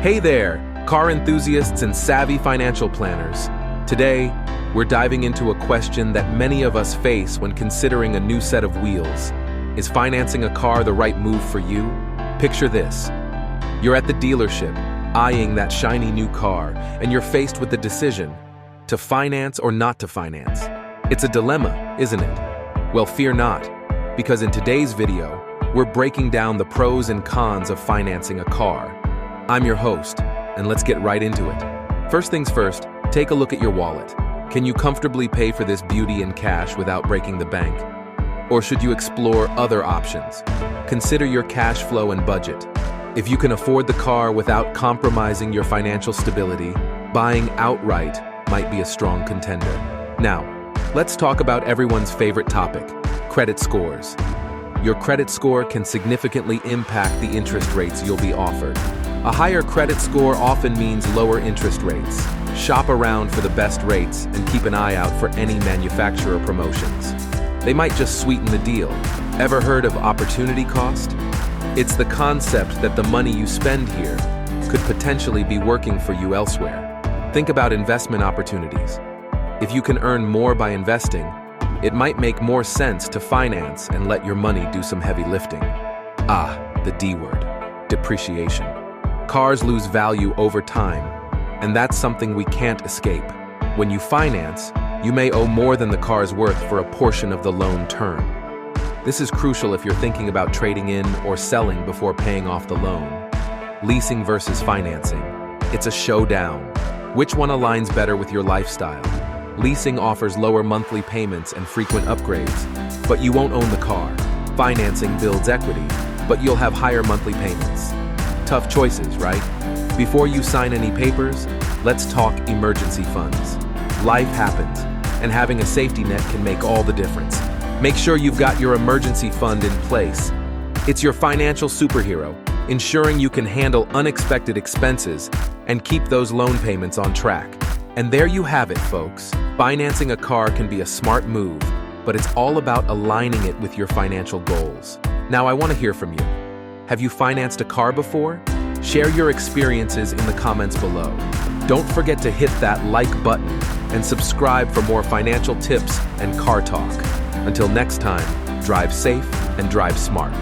Hey there, car enthusiasts and savvy financial planners. Today, we're diving into a question that many of us face when considering a new set of wheels. Is financing a car the right move for you? Picture this. You're at the dealership, eyeing that shiny new car, and you're faced with the decision to finance or not to finance. It's a dilemma, isn't it? Well, fear not, because in today's video, we're breaking down the pros and cons of financing a car. I'm your host, and let's get right into it. First things first, take a look at your wallet. Can you comfortably pay for this beauty in cash without breaking the bank? Or should you explore other options? Consider your cash flow and budget. If you can afford the car without compromising your financial stability, buying outright might be a strong contender. Now, let's talk about everyone's favorite topic, credit scores. Your credit score can significantly impact the interest rates you'll be offered. A higher credit score often means lower interest rates. Shop around for the best rates and keep an eye out for any manufacturer promotions. They might just sweeten the deal. Ever heard of opportunity cost? It's the concept that the money you spend here could potentially be working for you elsewhere. Think about investment opportunities. If you can earn more by investing, it might make more sense to finance and let your money do some heavy lifting. The D word, depreciation. Cars lose value over time, and that's something we can't escape. When you finance, you may owe more than the car's worth for a portion of the loan term. This is crucial if you're thinking about trading in or selling before paying off the loan. Leasing versus financing. It's a showdown. Which one aligns better with your lifestyle? Leasing offers lower monthly payments and frequent upgrades, but you won't own the car. Financing builds equity, but you'll have higher monthly payments. Tough choices, right? Before you sign any papers, let's talk emergency funds. Life happens, and having a safety net can make all the difference. Make sure you've got your emergency fund in place. It's your financial superhero, ensuring you can handle unexpected expenses and keep those loan payments on track. And there you have it, folks. Financing a car can be a smart move, but it's all about aligning it with your financial goals. Now, I want to hear from you. Have you financed a car before? Share your experiences in the comments below. Don't forget to hit that like button and subscribe for more financial tips and car talk. Until next time, drive safe and drive smart.